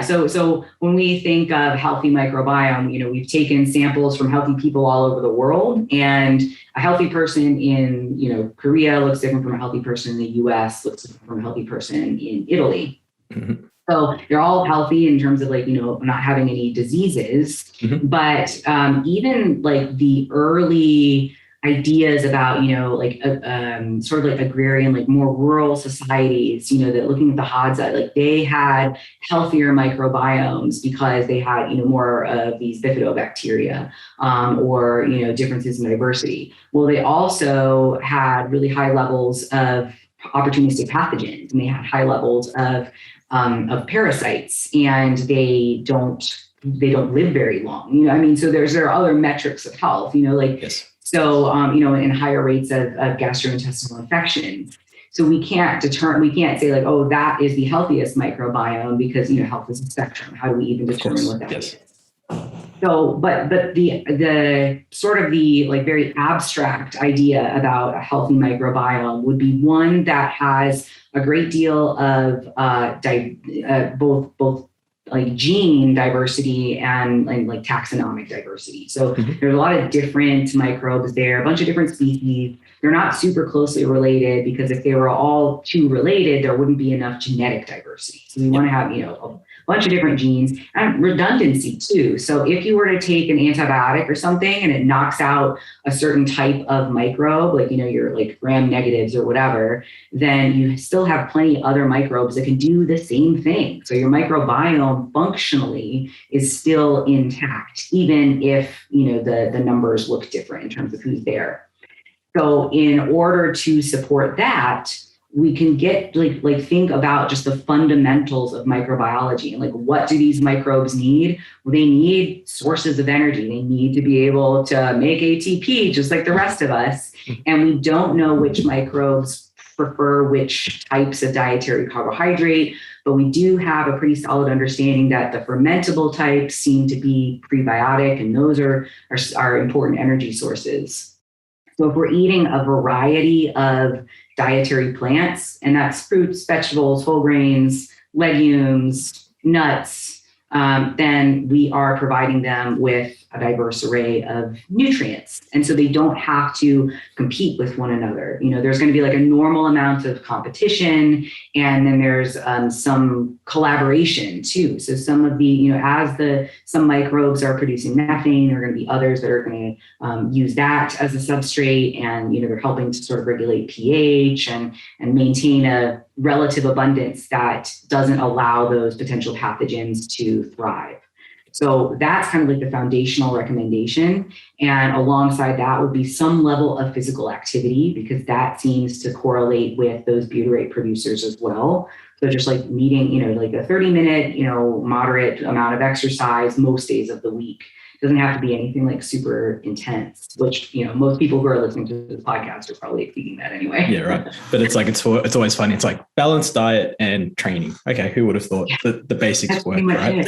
[SPEAKER 3] so when we think of healthy microbiome, we've taken samples from healthy people all over the world, and a healthy person in, Korea looks different from a healthy person in the US, looks different from a healthy person in Italy. Mm-hmm. So they're all healthy in terms of not having any diseases, but even like the early ideas about, sort of like agrarian, like more rural societies, that looking at the Hadza, they had healthier microbiomes because they had, more of these bifidobacteria or, differences in diversity. Well, they also had really high levels of opportunistic pathogens, and they had high levels of parasites, and they don't live very long. So there are other metrics of health,
[SPEAKER 2] Yes.
[SPEAKER 3] So, and higher rates of gastrointestinal infections. So we can't say like, oh, that is the healthiest microbiome, because, health is a spectrum. How do we even determine what that is? So, but the sort of the very abstract idea about a healthy microbiome would be one that has a great deal of both like gene diversity and like taxonomic diversity. So there's a lot of different microbes there, a bunch of different species. They're not super closely related, because if they were all too related, there wouldn't be enough genetic diversity. So we want to have, bunch of different genes, and redundancy too. So if you were to take an antibiotic or something and it knocks out a certain type of microbe, like, your like gram negatives or whatever, then you still have plenty of other microbes that can do the same thing. So your microbiome functionally is still intact, even if, the numbers look different in terms of who's there. So in order to support that, we can get think about just the fundamentals of microbiology and like, what do these microbes need? Well, they need sources of energy. They need to be able to make ATP just like the rest of us. And we don't know which microbes prefer which types of dietary carbohydrate, but we do have a pretty solid understanding that the fermentable types seem to be prebiotic, and those are important energy sources. So if we're eating a variety of dietary plants, and that's fruits, vegetables, whole grains, legumes, nuts, then we are providing them with a diverse array of nutrients. And so they don't have to compete with one another. There's going to be like a normal amount of competition, and then there's some collaboration too. So some of the, some microbes are producing methane, there are going to be others that are going to use that as a substrate, and, they're helping to sort of regulate pH and maintain a relative abundance that doesn't allow those potential pathogens to thrive. So that's kind of like the foundational recommendation. And alongside that would be some level of physical activity, because that seems to correlate with those butyrate producers as well. So just like needing, like a 30-minute, moderate amount of exercise most days of the week. Doesn't have to be anything like super intense, which, most people who are listening to this podcast are probably exceeding that anyway.
[SPEAKER 2] Yeah, right. But it's like, it's always funny. It's like balanced diet and training. Okay, who would have thought the basics
[SPEAKER 3] That's
[SPEAKER 2] work, right?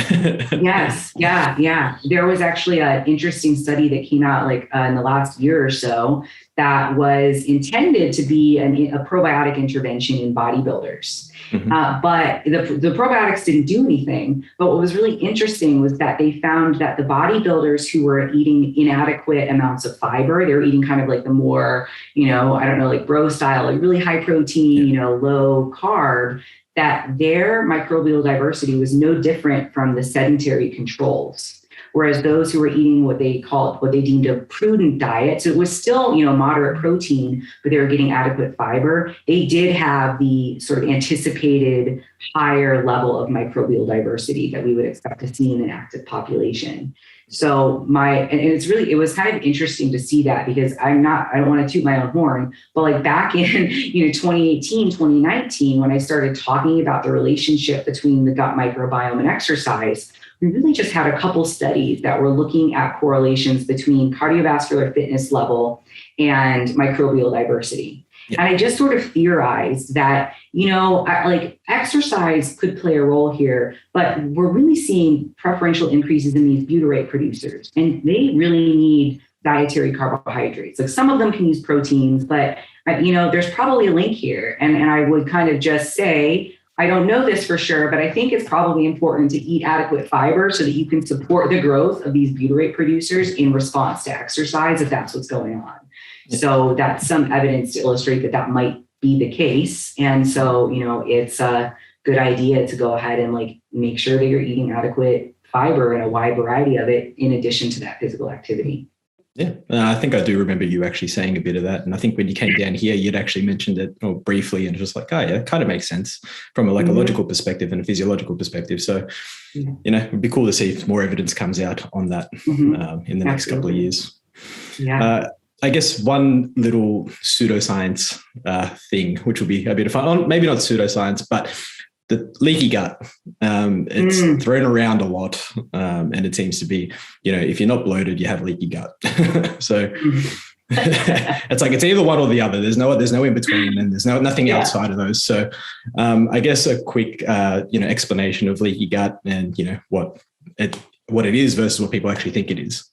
[SPEAKER 3] Yes. Yeah. There was actually an interesting study that came out in the last year or so that was intended to be a probiotic intervention in bodybuilders. Mm-hmm. But the probiotics didn't do anything. But what was really interesting was that they found that the bodybuilders who were eating inadequate amounts of fiber, they were eating kind of like the more, like bro style, like really high protein, low carb, that their microbial diversity was no different from the sedentary controls. Whereas those who were eating what they deemed a prudent diet, so it was still, moderate protein, but they were getting adequate fiber, they did have the sort of anticipated higher level of microbial diversity that we would expect to see in an active population. So it was kind of interesting to see that, because I don't want to toot my own horn, but like back in, 2018, 2019, when I started talking about the relationship between the gut microbiome and exercise, we really just had a couple studies that were looking at correlations between cardiovascular fitness level and microbial diversity. Yeah. And I just sort of theorized that, exercise could play a role here, but we're really seeing preferential increases in these butyrate producers, and they really need dietary carbohydrates. Like some of them can use proteins, but, there's probably a link here. And I would kind of just say, I don't know this for sure, but I think it's probably important to eat adequate fiber so that you can support the growth of these butyrate producers in response to exercise, if that's what's going on. Yeah. So that's some evidence to illustrate that might be the case. And so, it's a good idea to go ahead and make sure that you're eating adequate fiber and a wide variety of it in addition to that physical activity.
[SPEAKER 2] Yeah, I think I do remember you actually saying a bit of that. And I think when you came down here, you'd actually mentioned it briefly, and it was like, oh yeah, it kind of makes sense from a logical perspective and a physiological perspective. So, it'd be cool to see if more evidence comes out on that in the next couple of years.
[SPEAKER 3] Yeah.
[SPEAKER 2] I guess one little pseudoscience thing, which will be a bit of fun, maybe not pseudoscience, but the leaky gut, it's thrown around a lot, and it seems to be, if you're not bloated, you have leaky gut. So it's like it's either one or the other. There's no in between, and there's nothing outside of those. So I guess a quick explanation of leaky gut and what it is versus what people actually think it is.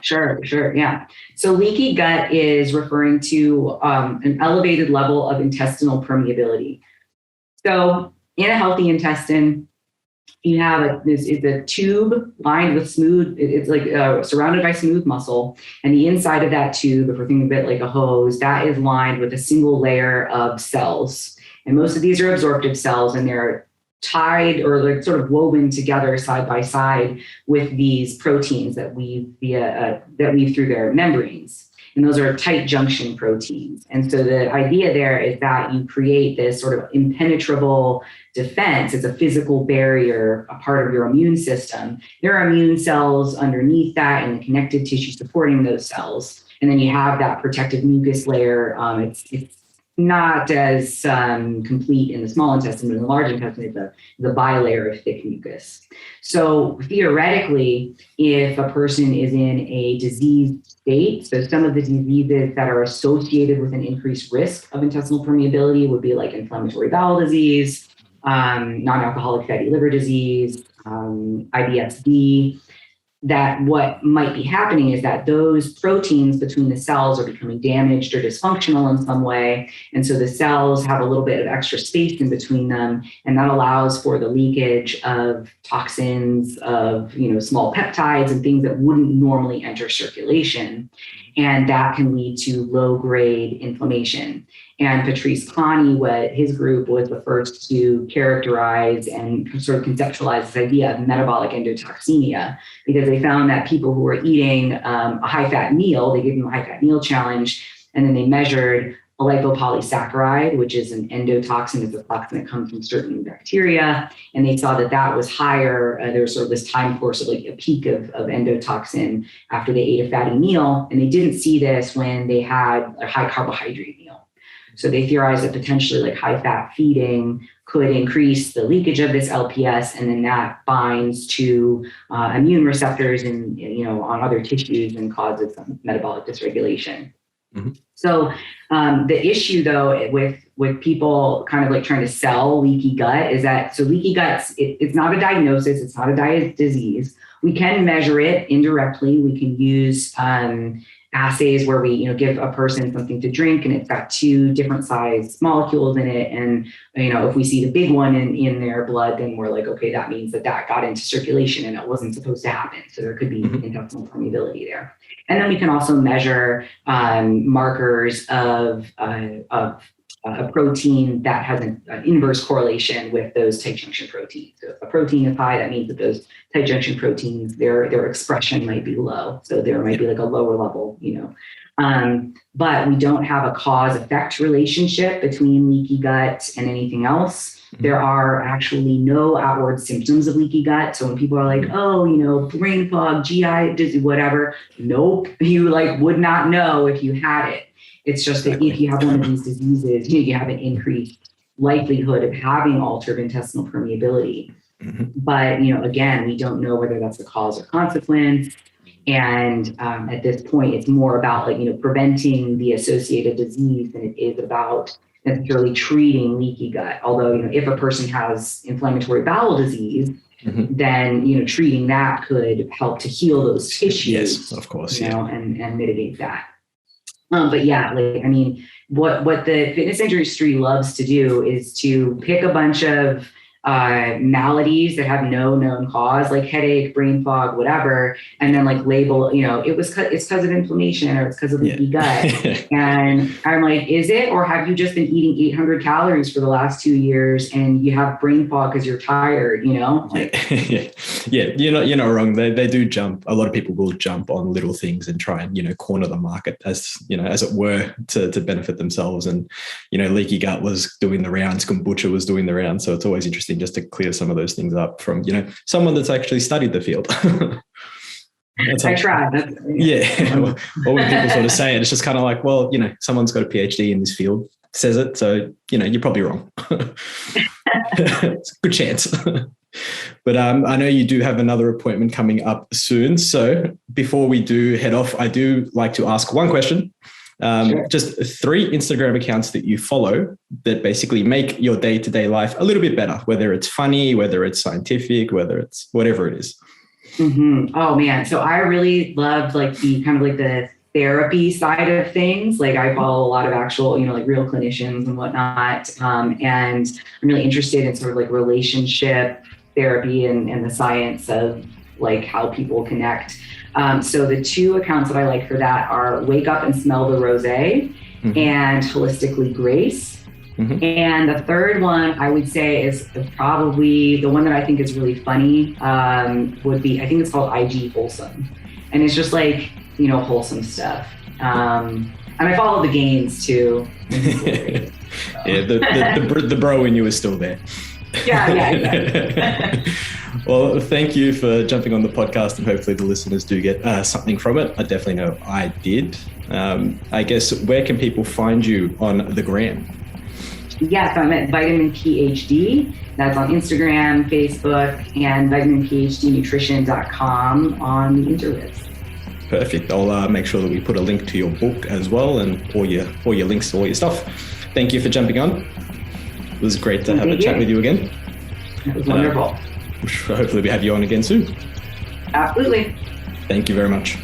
[SPEAKER 3] Sure. Yeah. So leaky gut is referring to an elevated level of intestinal permeability. So in a healthy intestine, you have a tube lined with smooth, it's like surrounded by smooth muscle. And the inside of that tube, if we're thinking of it like a hose, that is lined with a single layer of cells. And most of these are absorptive cells, and they're tied or like sort of woven together side by side with these proteins that weave through their membranes. And those are tight junction proteins. And so the idea there is that you create this sort of impenetrable defense. It's a physical barrier, a part of your immune system. There are immune cells underneath that and the connective tissue supporting those cells. And then you have that protective mucus layer. It's not as complete in the small intestine, but in the large intestine, it's the bilayer of thick mucus. So theoretically, if a person is in a diseased state, so some of the diseases that are associated with an increased risk of intestinal permeability would be like inflammatory bowel disease, non-alcoholic fatty liver disease, IBS-D, that what might be happening is that those proteins between the cells are becoming damaged or dysfunctional in some way. And so the cells have a little bit of extra space in between them. And that allows for the leakage of toxins, of small peptides and things that wouldn't normally enter circulation. And that can lead to low-grade inflammation. And Patrice Clowney, his group was the first to characterize and sort of conceptualize this idea of metabolic endotoxemia, because they found that people who were eating a high-fat meal, they gave them a high-fat meal challenge, and then they measured a lipopolysaccharide, which is an endotoxin. It's a toxin that comes from certain bacteria. And they saw that that was higher. There was sort of this time course of like a peak of endotoxin after they ate a fatty meal. And they didn't see this when they had a high carbohydrate meal. So they theorized that potentially like high fat feeding could increase the leakage of this LPS, and then that binds to immune receptors and on other tissues and causes some metabolic dysregulation. Mm-hmm. So the issue though with people kind of like trying to sell leaky gut is that, so leaky gut, it's not a diagnosis, it's not a disease. We can measure it indirectly. We can use assays where we give a person something to drink and it's got 2 different size molecules in it, and if we see the big one in their blood, then we're like, okay, that means that got into circulation and it wasn't supposed to happen, so there could be intestinal permeability there. And then we can also measure markers of a protein that has an inverse correlation with those tight junction proteins. So if a protein is high, that means that those tight junction proteins, their expression might be low. So there might be like a lower level, but we don't have a cause-effect relationship between leaky gut and anything else. There are actually no outward symptoms of leaky gut. So when people are like, oh, brain fog, GI disease, whatever, nope, you would not know if you had it. It's just that if you have one of these diseases, you have an increased likelihood of having altered intestinal permeability. Mm-hmm. But, again, we don't know whether that's a cause or consequence. And at this point, it's more about preventing the associated disease than it is about necessarily treating leaky gut. Although, if a person has inflammatory bowel disease, then, treating that could help to heal those tissues.
[SPEAKER 2] Yes, of course.
[SPEAKER 3] And mitigate that. But yeah, what the fitness industry loves to do is to pick a bunch of maladies that have no known cause, like headache, brain fog, whatever, and then label, it's because of inflammation or it's because of leaky gut. And I'm like, is it, or have you just been eating 800 calories for the last 2 years and you have brain fog because you're tired?
[SPEAKER 2] Yeah, you're not wrong. They do jump. A lot of people will jump on little things and try and corner the market as it were to benefit themselves. And leaky gut was doing the rounds, kombucha was doing the rounds. So it's always interesting just to clear some of those things up from someone that's actually studied the field.
[SPEAKER 3] I tried.
[SPEAKER 2] Or when people sort of say it, it's just kind of like, well, someone's got a PhD in this field, says it, so you're probably wrong. It's a good chance. But I know you do have another appointment coming up soon. So before we do head off, I do like to ask one question. Sure. Just 3 Instagram accounts that you follow that basically make your day-to-day life a little bit better, whether it's funny, whether it's scientific, whether it's whatever it is.
[SPEAKER 3] Mm-hmm. Oh man. So I really loved the kind of the therapy side of things. I follow a lot of actual, real clinicians and whatnot. And I'm really interested in sort of relationship therapy and the science of how people connect. So the 2 accounts that I like for that are Wake Up and Smell the Rosé and Holistically Grace. Mm-hmm. And the third one I would say is probably the one that I think is really funny, would be, I think it's called IG Wholesome. And it's just like, wholesome stuff. And I follow the gains too.
[SPEAKER 2] Yeah, the bro in you is still there.
[SPEAKER 3] Yeah, exactly.
[SPEAKER 2] Well, thank you for jumping on the podcast, and hopefully the listeners do get something from it. I definitely know I did. I guess, where can people find you on the gram?
[SPEAKER 3] Yes, I'm at Vitamin PhD. That's on Instagram, Facebook, and vitaminphdnutrition.com on the interwebs.
[SPEAKER 2] Perfect. I'll make sure that we put a link to your book as well, and all your links to all your stuff. Thank you for jumping on. It was great to have a chat with you again.
[SPEAKER 3] It was wonderful.
[SPEAKER 2] Hopefully we have you on again soon.
[SPEAKER 3] Absolutely.
[SPEAKER 2] Thank you very much.